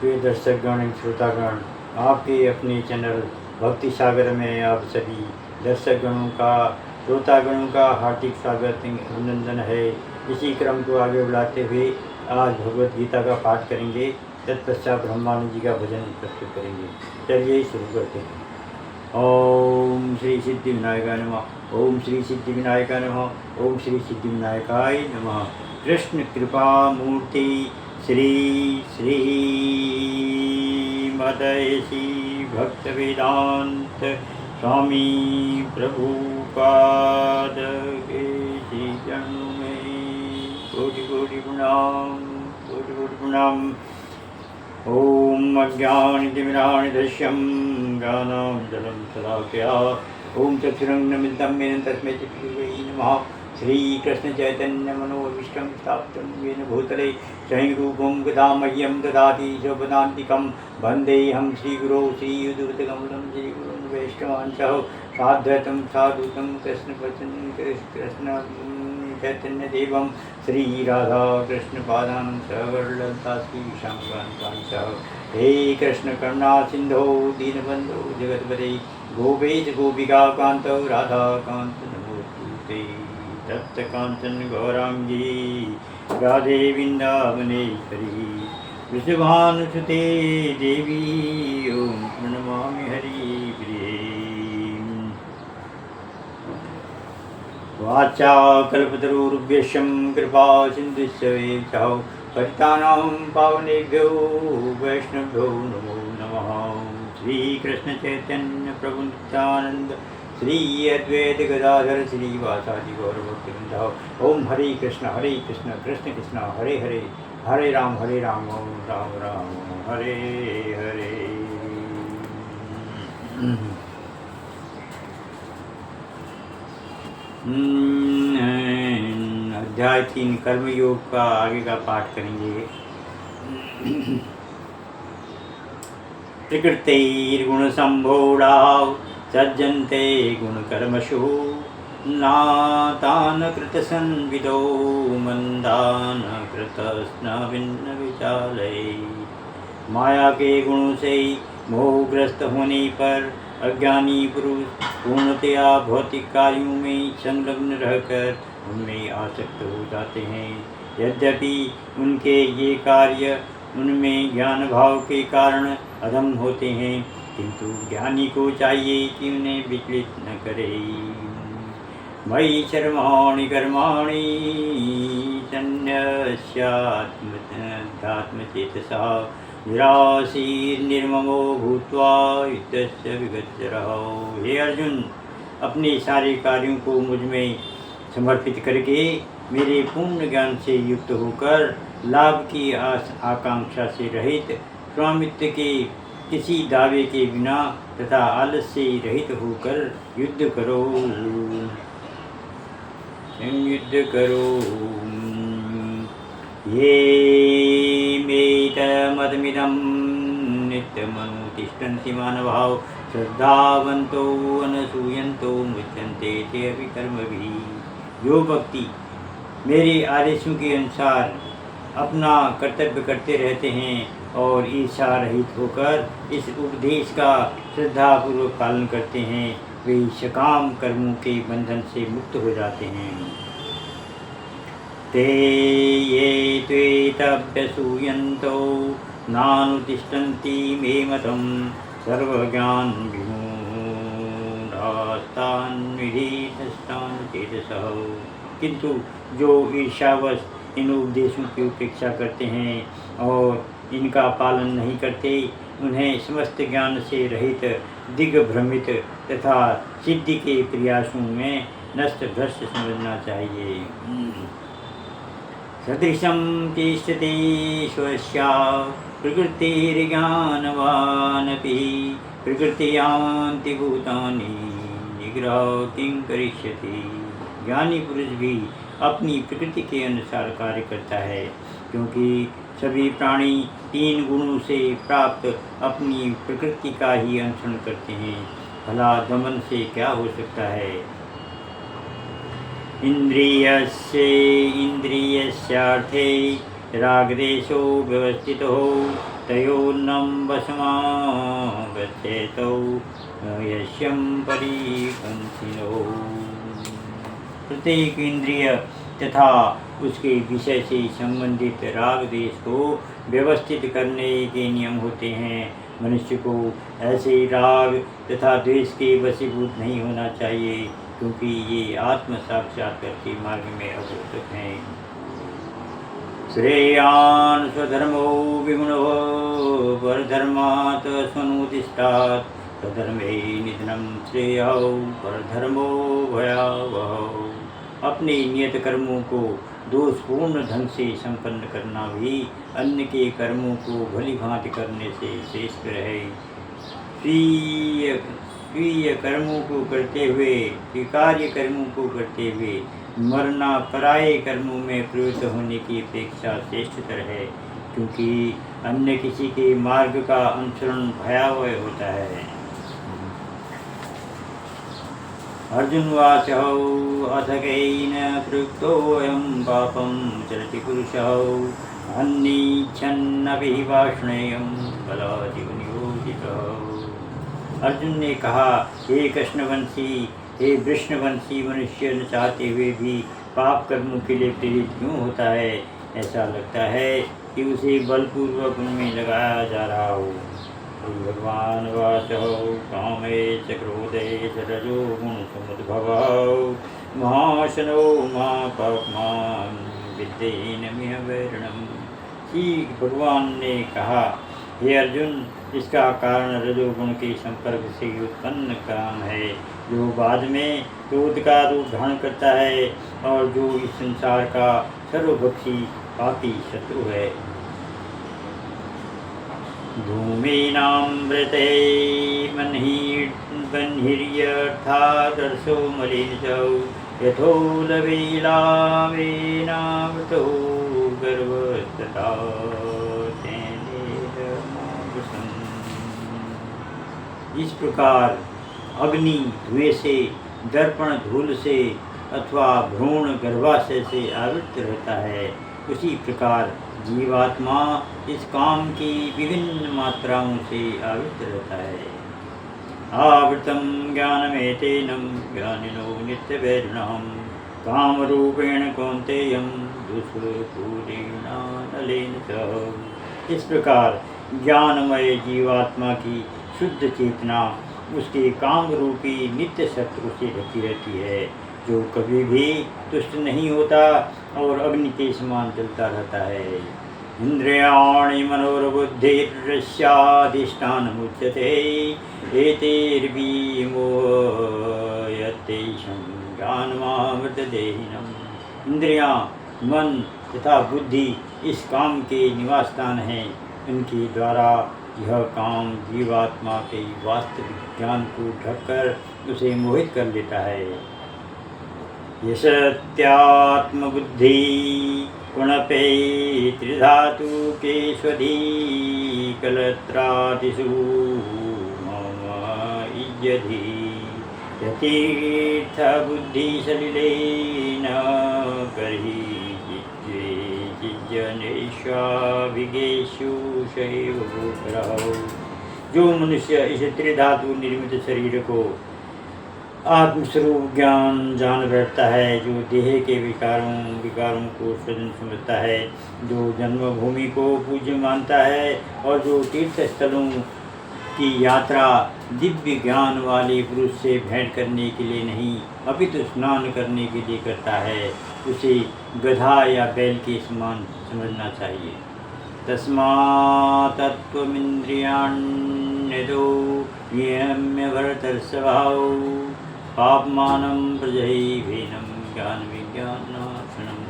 प्रिय दर्शकगण श्रोतागण, आपके अपने चैनल भक्ति सागर में आप सभी दर्शकगणों का श्रोतागणों का हार्दिक स्वागत अभिनंदन है। इसी क्रम को आगे बढ़ाते हुए आज भगवत गीता का पाठ करेंगे, तत्पश्चात ब्रह्मानंद जी का भजन प्रस्तुत करेंगे। चलिए शुरू करते हैं। ओम श्री सिद्धि विनायकाय नमः। ओम श्री सिद्धि विनायकाय नमः। ओम श्री सिद्धि विनायकाय नमः। कृष्ण कृपा मूर्ति श्री श्री मदयसी भक्त वेदांत स्वामी प्रभुपाद के श्री चरणों में कोटि कोटि प्रणाम, कोटि कोटि प्रणाम। ओम अज्ञानतिमिरान्धस्य ज्ञानाञ्जनं शलाकया ओम चक्षुरुन्मिलितं येन तस्मै श्रीगुरवे नमः। श्रीकृष्ण चैतन्य मनोभीष्टं स्थापितं येन भूतले स्वयं रूपं कदा मह्यं ददाति स्वपदान्तिकं वन्देऽहं श्रीगुरो श्रीयुधकमलं श्रीगुरुं वैष्णवांश्च साद्वैतं साधुतं कृष्ण चैतन्यदेवं श्री राधा कृष्ण पादान सवरलता श्री शांकांच। हे कृष्ण करुणा सिंधो दीनबंधो जगतपते गोपेश गोपिका कांतो राधा कांत नमोस्तुते। तप्त कांचन गौरांगी राधे वृंदावनेश्वरी वृषभानुसुते देवी ओम प्रणमामि हरि प्रिये। वाचा कल्पतरुर्भ्यश्यं कृपा सिन्धुश्च पतितानां पावनेभ्यो वैष्णवभ्यो नमो नमः। श्रीकृष्ण चैतन्य प्रभु नित्यानंद श्री अद्वैत गदाधर श्रीवासादि गौरभक्तवृंद। ओम हरे कृष्ण कृष्ण कृष्ण हरे हरे, हरे राम ओम राम राम हरे हरे। अध्याय 3 कर्मयोग का आगे का पाठ करेंगे। प्रकृतिर्गुण संभोड़ा सज्जन्ते गुण कर्मशु नातान कृत संविदो मंदान कृतस्न भिन्न विचालय। माया के गुणों से मोहग्रस्त होने पर अज्ञानी पुरुष पूर्णतया भौतिक कार्यों में संलग्न रहकर उनमें आसक्त हो जाते हैं। यद्यपि उनके ये कार्य उनमें ज्ञान भाव के कारण अधम होते हैं, किंतु ज्ञानी को चाहिए कि उन्हें विचलित न करे। मयि सर्वाणि कर्माणि सन्न्यस्यात्मचेतसा निराशीर्निर्ममो भूत्वा युद्धस्य विगत्य रहो। हे अर्जुन, अपने सारे कार्यों को मुझ में समर्पित करके मेरे पूर्ण ज्ञान से युक्त होकर लाभ की आकांक्षा से रहित, स्वामित्व के किसी दावे के बिना तथा आलस्य से रहित होकर युद्ध करो। ये मेतमदमिदं नित्यमनुतिष्ठन्ति मानवाः श्रद्धावन्तो अनसूयन्तो मुच्यन्ते ते अपि कर्मभिः। जो व्यक्ति मेरे आदेशों के अनुसार अपना कर्तव्य करते रहते हैं और ईर्षा रहित होकर इस उपदेश का श्रद्धापूर्वक पालन करते हैं, वे सकाम कर्मों के बंधन से मुक्त हो जाते हैं। ते ये त्वेतभ्यसूयन्तो नानुतिष्ठन्ति मे मतं सर्वज्ञान विमूढास्तान् विधिदस्तान् चेतसः। किंतु जो ईर्ष्यावश इन उपदेशों की उपेक्षा करते हैं और इनका पालन नहीं करते, उन्हें समस्त ज्ञान से रहित, दिग्भ्रमित तथा सिद्धि के प्रयासों में नष्ट भ्रष्ट समझना चाहिए। सदृशं तिष्ठति स्वस्या प्रकृतिर्ज्ञानवानपि प्रकृतियान्ति भूतानि निग्रह किं करिष्यति। ज्ञानी पुरुष भी अपनी प्रकृति के अनुसार कार्य करता है, क्योंकि सभी प्राणी 3 गुणों से प्राप्त अपनी प्रकृति का ही अनुसरण करते हैं। भला दमन से क्या हो सकता है। इंद्रियस्यार्थे रागदेशो व्यवस्थितो तयोर्नं वशमागच्छेतौ यश्यं परिपन्थिनो। प्रत्येक इंद्रिय तथा उसके विषय से संबंधित राग देश को व्यवस्थित करने के नियम होते हैं। मनुष्य को ऐसे राग तथा द्वेष के वशीभूत नहीं होना चाहिए, क्योंकि ये आत्म साक्षात्कार के मार्ग में अवरोधक हैं। श्रेयान् स्वधर्मो विगुणो परधर्मात् स्वनुतिष्ठात् स्वधर्मे निधनं श्रेयो परधर्मो भयावहो। अपने नियत कर्मों को दोषपूर्ण ढंग से संपन्न करना भी अन्य के कर्मों को भली भांति करने से श्रेष्ठ है। स्वीय कर्मों को करते हुए, स्वीकार्य कर्मों को करते हुए मरना पराये कर्मों में प्रवृत्त होने की अपेक्षा श्रेष्ठतर है, क्योंकि अन्य किसी के मार्ग का अनुसरण भयावह होता है। अर्जुनवाच अथ कैन प्रयुक्तोऽयं पापं चरति पुरुषः अन्नीच्छन्नपि वाष्णेयं बलादिव नियोजितः। अर्जुन ने कहा, हे कृष्णवंशी, हे वृष्णवंशी, मनुष्य न चाहते हुए भी पाप कर्मों के लिए प्रेरित क्यों होता है? ऐसा लगता है कि उसे बलपूर्वक उनमें लगाया जा रहा हो। भगवान वाचो कामे च क्रोधे च रजो गुण समुद्भवौ महाशनो महापाप्मान् विद्येनमिह वैरणम्। श्री भगवान ने कहा, हे अर्जुन, इसका कारण रजोगुण के संपर्क से उत्पन्न काम है, जो बाद में क्रोध का रूप धारण करता है और जो इस संसार का सर्वभक्षी पापी शत्रु है। धूमेनामृते बन्हिर्यर्थादर्शो मलिनजौ यथोलवेलावेनावृतो गर्वस्तथा तेनेदमावसम्। इस प्रकार अग्नि धुएं से, दर्पण धूल से अथवा भ्रूण गर्भाशय से आवृत रहता है, उसी प्रकार जीवात्मा इस काम की विभिन्न मात्राओं से आवृत रहता है। आवृतम ज्ञानमेतेनं ज्ञानिनो नित्यवैरिणः कामरूपेण कौन्तेयं दुष्पूरेणानलेन च। इस प्रकार ज्ञानमय जीवात्मा की शुद्ध चेतना उसके काम रूपी नित्य शत्रु से ढकी रहती है, जो कभी भी तुष्ट नहीं होता और अग्नि के समान जलता रहता है। इंद्रियाणि मनोर्बुद्धिर्यस्याधिष्ठानमुच्यते एतैर्विमोहयतेषं ज्ञानमामृतदेहिनम्। इंद्रियां, मन तथा बुद्धि इस काम के निवास स्थान हैं। इनके द्वारा यह काम जीवात्मा के वास्तविक ज्ञान को ढककर उसे मोहित कर लेता है। यशत्यात्मबुद्धि कुणपे त्रिधातु केष्वधी कलत्रादिषु मम इज्यधि यतीर्थबुद्धिसलिलेन कर्हि जिज्ञनेष्वाभिगेषु शैव भूकरः। जो मनुष्य इस त्रिधातु निर्मित शरीर को आत्मस्वरूप ज्ञान जान बैठता है, जो देह के विकारों को स्वजन समझता है, जो जन्मभूमि को पूज्य मानता है और जो तीर्थ स्थलों की यात्रा दिव्य ज्ञान वाले पुरुष से भेंट करने के लिए नहीं अपितु स्नान करने के लिए करता है, उसे गधा या बैल के समान समझना चाहिए। तस्मात्त्वमिन्द्रियाण्यदो नियम्य भरतर्षभौ पापमानं प्रजहिभीनं ज्ञान विज्ञानाशनम्।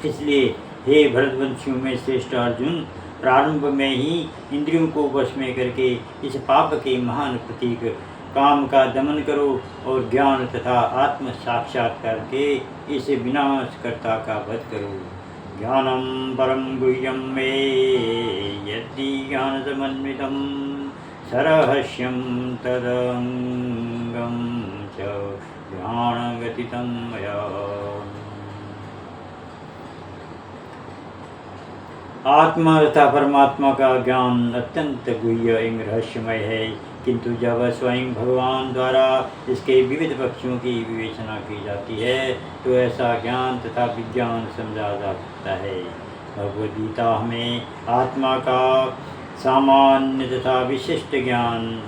इसलिए हे भरतवंशियों में श्रेष्ठ अर्जुन, प्रारंभ में ही इंद्रियों को वश में करके इस पाप के महान प्रतीक काम का दमन करो और ज्ञान तथा आत्म साक्षात्कार के इस विनाशकर्ता का वध करो। ज्ञानम परम गुह्यम मे यदि ज्ञानसमन्वितं सरहस्यं तदंगं च ज्ञानगतितं मया। आत्मा तथा परमात्मा का ज्ञान अत्यंत गुह्य एवं रहस्यमय है, किंतु जब स्वयं भगवान द्वारा इसके विविध पक्षों की विवेचना की जाती है तो ऐसा ज्ञान तथा विज्ञान समझा जा सकता है। भगवद गीता हमें आत्मा का सामान्य तथा विशिष्ट ज्ञान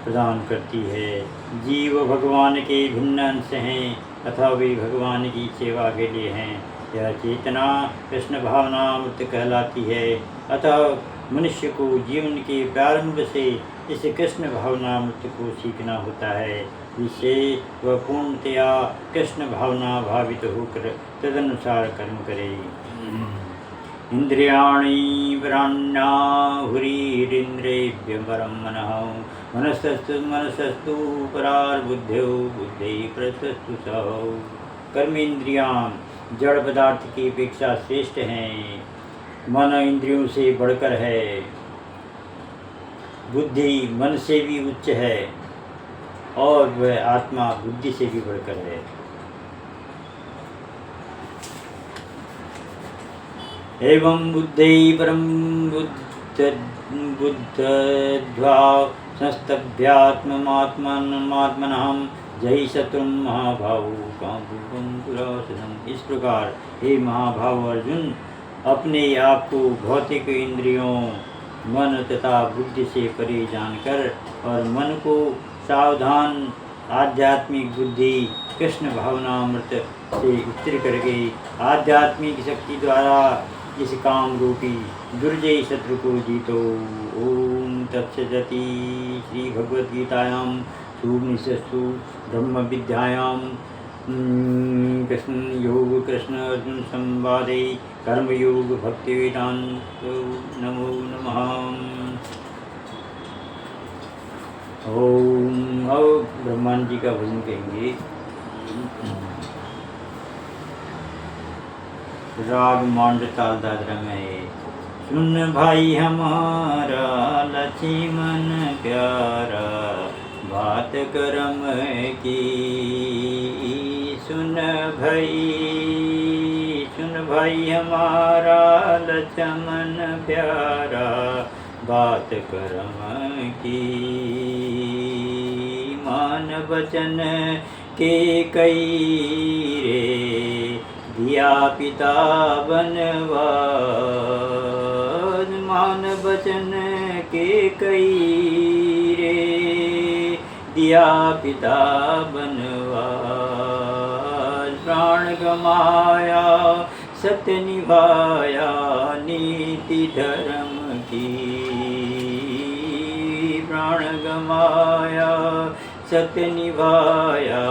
प्रदान करती है। जीव भगवान के भिन्न अंश हैं अथवा वे भगवान की सेवा के लिए हैं। यह चेतना कृष्ण भावनामृत कहलाती है। अतः मनुष्य को जीवन के प्रारंभ से इस कृष्ण भावनामृत को सीखना होता है, जिससे वह पूर्णतया कृष्ण भावना भावित होकर तदनुसार कर्म करे। इंद्रियाणि प्राण्याहुरीरिन्द्रियभ्यः परं मनः मनसस्तु परार्बुद्ध्यो बुद्धि प्रसस्तु सः। कर्म इंद्रियां जड़ पदार्थ की अपेक्षा श्रेष्ठ हैं। मन इंद्रियों से बढ़कर है। बुद्धि मन से भी उच्च है और वह आत्मा बुद्धि से भी बढ़कर है। एवं बुद्धि परम बुद्धध्वा संस्तभ्यात्मात्मनः जय शत्रु महाभाव कांपुरासनम। इस प्रकार हे महाभाव अर्जुन, अपने आप को भौतिक इंद्रियों मन तथा बुद्धि से परे जानकर और मन को सावधान आध्यात्मिक बुद्धि कृष्ण भावनामृत से स्थिर करके आध्यात्मिक शक्ति द्वारा इस काम रूपी दुर्जय शत्रु को जीतो। ओम तत्सदिति। श्री भगवद्गीतायां उपनिषत्सु ब्रह्म विद्यायां कृष्ण योग कृष्ण अर्जुन संवादे कर्मयोग भक्ति वेदांत नमो नमः। ओम। अब ब्रह्मांड जी का भजन कहेंगे। राग मांड ताल दादरा में। सुन भाई हमारा लक्ष्मण प्यारा बात करम की। सुन भाई हमारा लक्ष्मण प्यारा बात करम की। मान वचन के कई रे दिया पिता बनवास। मान वचन के कई रे दिया पिता बनवास। प्राण गमाया सत्य निभाया नीति धर्म की। प्राण गमाया सत्य निभाया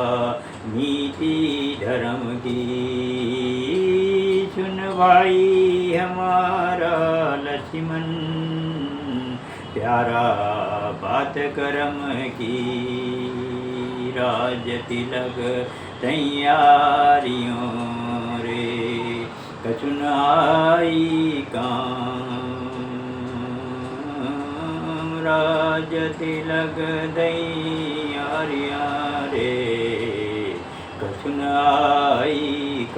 नीति धर्म की। सुन भाई हमारा लक्ष्मण प्यारा बात करम की। राज तिलक तैयारियों रे कछुन आई काम। राज तिलक तैयारियां रे कछुन आई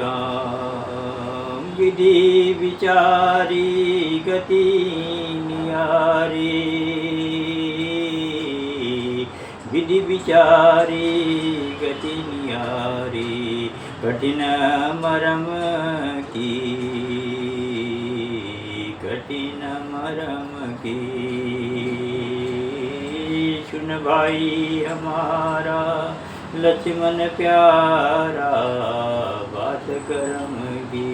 काम। विधि विचारी गति नियारी। विधि विचारी गति नियारी कठिन मरम की। कठिन मरम की। सुन भाई हमारा लक्ष्मण प्यारा बात कर्म की।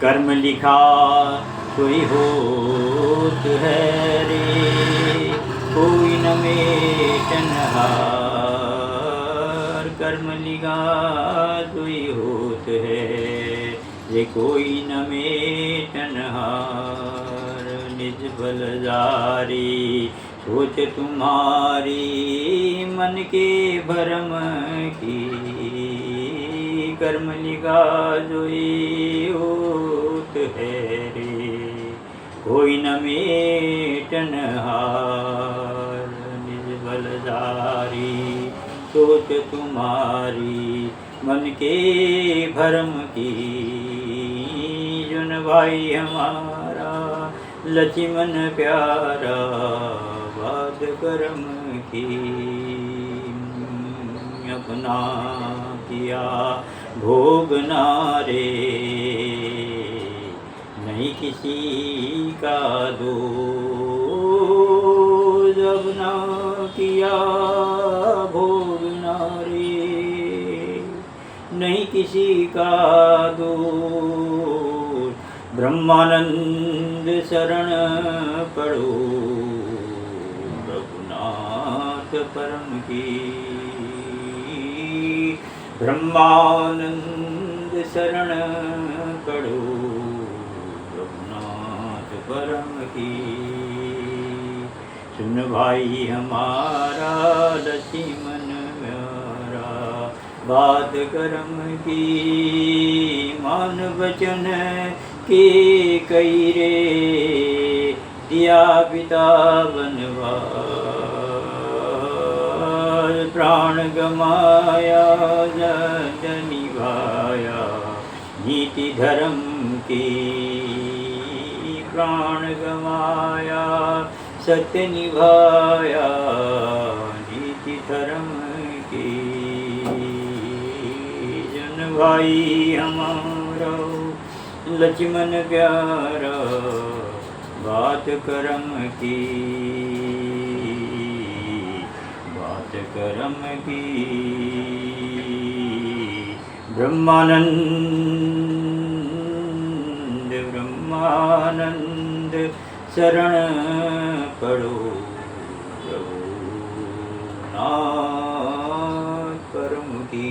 कर्म लिखा कोई होत है रे कोई न मेटनहार। कर्म लिखा कोई होत है रे कोई न मेटनहार। निज बल जारी सोच तुम्हारी मन के भरम की। कर्म लिखा जोई होत है रे कोई न मेटन हार। निज बलधारी सोच तुम्हारी मन के भरम की। भाई हमारा लक्ष्मण प्यारा, बात कर्म की अपना किया भोग नारे, नहीं किसी का दोष, अपना किया भोग नारे, नहीं किसी का दोष। ब्रह्मानंद शरण पढ़ो, रघुनाथ परम की। ब्रह्मानंद शरण पढ़ो, रघुनाथ परम की। सुन भाई हमारा लक्ष्मण प्यारा, बात कर्म की मान वचन के कई रे, दिया पिता बनवास, प्राण गमाया जन निभाया नीति धर्म की, प्राण गमाया सत्य निभाया नीति धर्म की। जन भाई हमारा लक्ष्मण प्यारा, बात कर्म की, बात कर्म की। ब्रह्मानंद ब्रह्मानंद शरण पढ़ो, रघुनाथ परम की।